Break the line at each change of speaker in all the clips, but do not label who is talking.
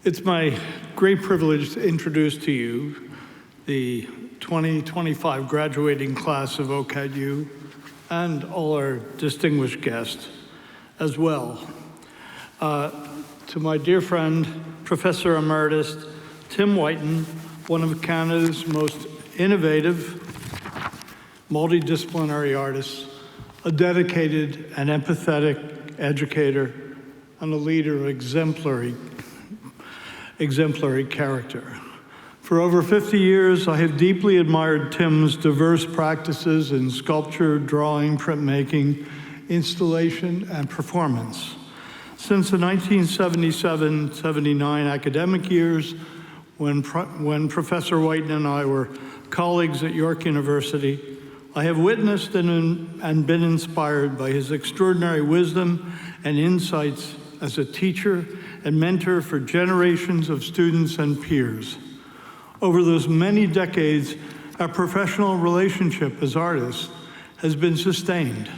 It's my great privilege to introduce to you the 2025 graduating class of OCAD-U and all our distinguished guests as well. To my dear friend, Professor Emeritus Tim Whiten, one of Canada's most innovative, multidisciplinary artists, a dedicated and empathetic educator, and a leader of exemplary character. For over 50 years, I have deeply admired Tim's diverse practices in sculpture, drawing, printmaking, installation, and performance. Since the 1977-79 academic years, when Professor Whiten and I were colleagues at York University, I have witnessed and been inspired by his extraordinary wisdom and insights as a teacher and mentor for generations of students and peers. Over those many decades, our professional relationship as artists has been sustained,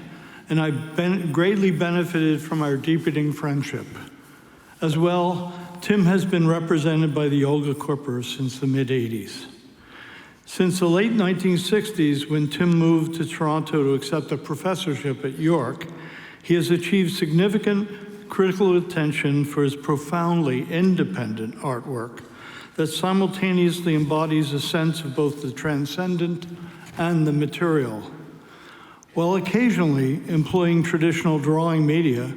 and I've greatly benefited from our deepening friendship. As well, Tim has been represented by the Olga Corpus since the mid-'80s. Since the late 1960s, when Tim moved to Toronto to accept a professorship at York, he has achieved significant critical attention for his profoundly independent artwork that simultaneously embodies a sense of both the transcendent and the material. While occasionally employing traditional drawing media,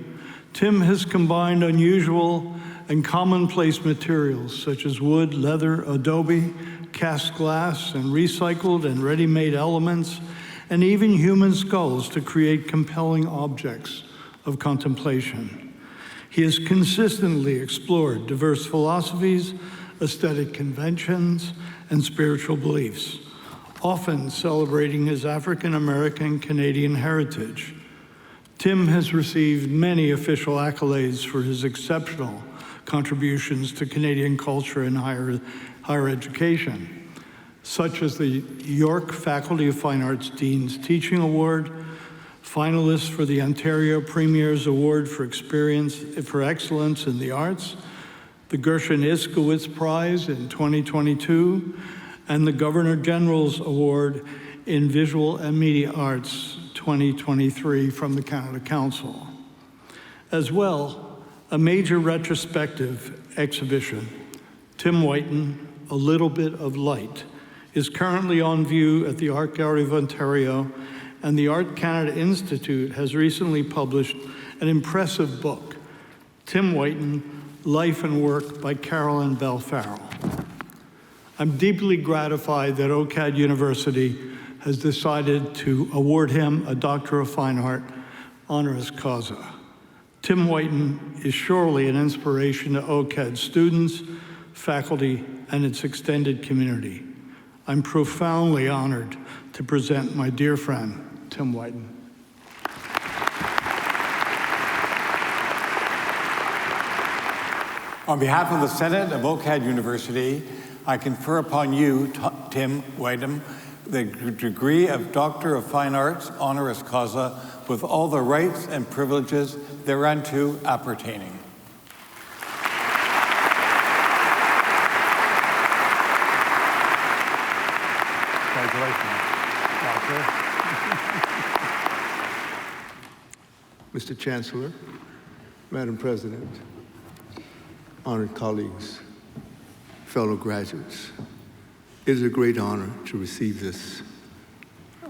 Tim has combined unusual and commonplace materials such as wood, leather, adobe, cast glass, and recycled and ready-made elements, and even human skulls to create compelling objects of contemplation. He has consistently explored diverse philosophies, aesthetic conventions, and spiritual beliefs, often celebrating his African-American Canadian heritage. Tim has received many official accolades for his exceptional contributions to Canadian culture and higher education, such as the York Faculty of Fine Arts Dean's Teaching Award, finalist for the Ontario Premier's Award for Excellence in the Arts, the Gershon Iskowitz Prize in 2022, and the Governor General's Award in Visual and Media Arts 2023 from the Canada Council. As well, a major retrospective exhibition, Tim Whiten, A Little Bit of Light, is currently on view at the Art Gallery of Ontario, and the Art Canada Institute has recently published an impressive book, Tim Whiten, Life and Work by Carolyn Bell Farrell. I'm deeply gratified that OCAD University has decided to award him a Doctor of Fine Art honoris causa. Tim Whiten is surely an inspiration to OCAD students, faculty, and its extended community. I'm profoundly honored to present my dear friend, Tim Whiten.
On behalf of the Senate of OCAD University, I confer upon you, Tim Whiten, the degree of Doctor of Fine Arts honoris causa with all the rights and privileges thereunto appertaining.
Congratulations, Doctor.
Mr. Chancellor, Madam President, honored colleagues, fellow graduates, it is a great honor to receive this,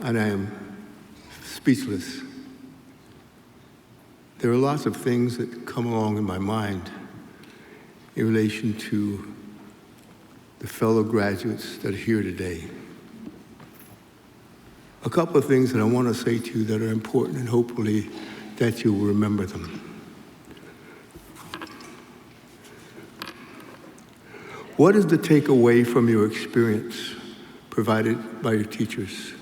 and I am speechless. There are lots of things that come along in my mind in relation to the fellow graduates that are here today. A couple of things that I want to say to you that are important, and hopefully that you will remember them. What is the takeaway from your experience provided by your teachers?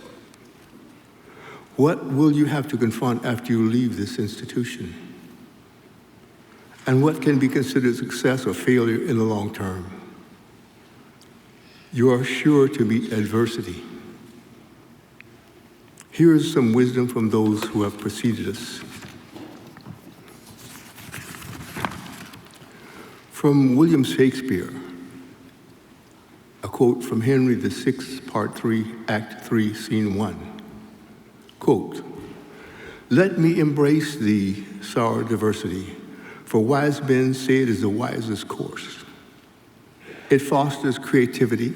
What will you have to confront after you leave this institution? And what can be considered success or failure in the long term? You are sure to meet adversity. Here is some wisdom from those who have preceded us. From William Shakespeare, a quote from Henry VI, Part 3, Act 3, Scene 1. Quote, "Let me embrace thee, sour diversity, for wise men say it is the wisest course. It fosters creativity,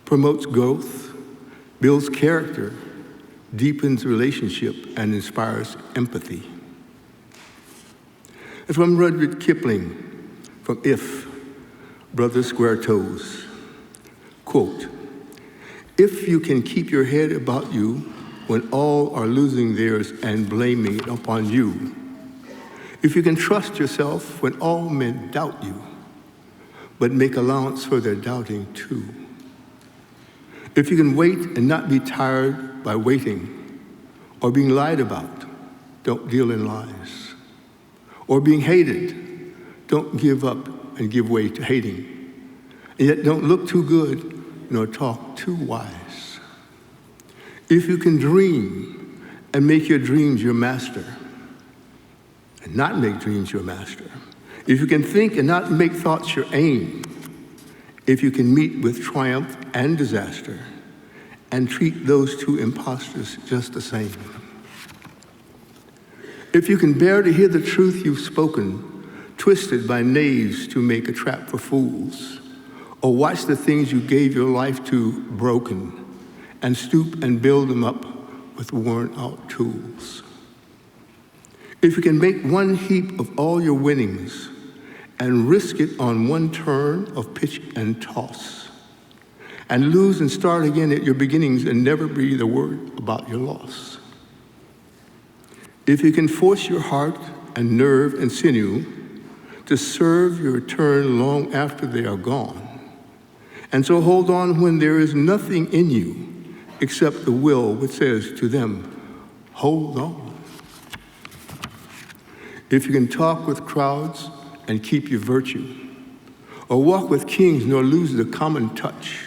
promotes growth, builds character, deepens relationship, and inspires empathy." And from Rudyard Kipling, from If, Brother Square Toes, quote, "If you can keep your head about you when all are losing theirs and blaming it upon you, if you can trust yourself when all men doubt you, but make allowance for their doubting too, if you can wait and not be tired by waiting or being lied about, don't deal in lies, or being hated, don't give up and give way to hating, and yet don't look too good nor talk too wise. If you can dream and make your dreams your master, and not make dreams your master, if you can think and not make thoughts your aim, if you can meet with triumph and disaster, and treat those two impostors just the same, if you can bear to hear the truth you've spoken, twisted by knaves to make a trap for fools, or watch the things you gave your life to broken, and stoop and build them up with worn-out tools. If you can make one heap of all your winnings and risk it on one turn of pitch and toss, and lose and start again at your beginnings and never breathe a word about your loss. If you can force your heart and nerve and sinew to serve your turn long after they are gone, and so hold on when there is nothing in you except the will which says to them, hold on. If you can talk with crowds and keep your virtue, or walk with kings nor lose the common touch,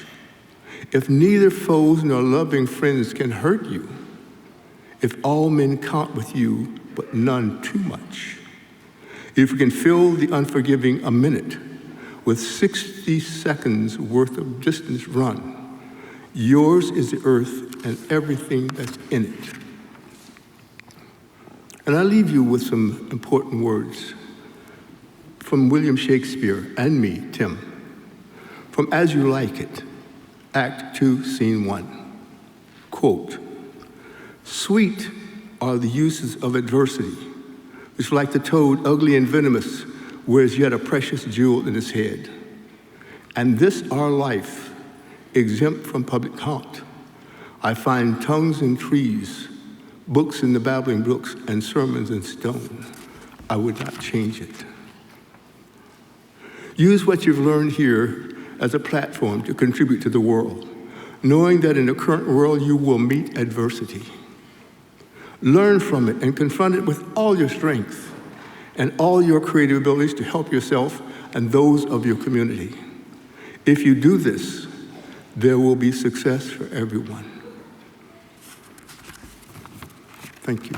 if neither foes nor loving friends can hurt you, if all men count with you but none too much, if you can fill the unforgiving a minute with 60 seconds worth of distance run, yours is the earth and everything that's in it. And I leave you with some important words from William Shakespeare and me, Tim, from As You Like It, Act 2, Scene 1. Quote, "Sweet are the uses of adversity, which like the toad, ugly and venomous, wears yet a precious jewel in his head. And this our life, exempt from public count, I find tongues in trees, books in the babbling brooks, and sermons in stone. I would not change it." Use what you've learned here as a platform to contribute to the world, knowing that in the current world you will meet adversity. Learn from it and confront it with all your strength and all your creative abilities to help yourself and those of your community. If you do this, there will be success for everyone. Thank you.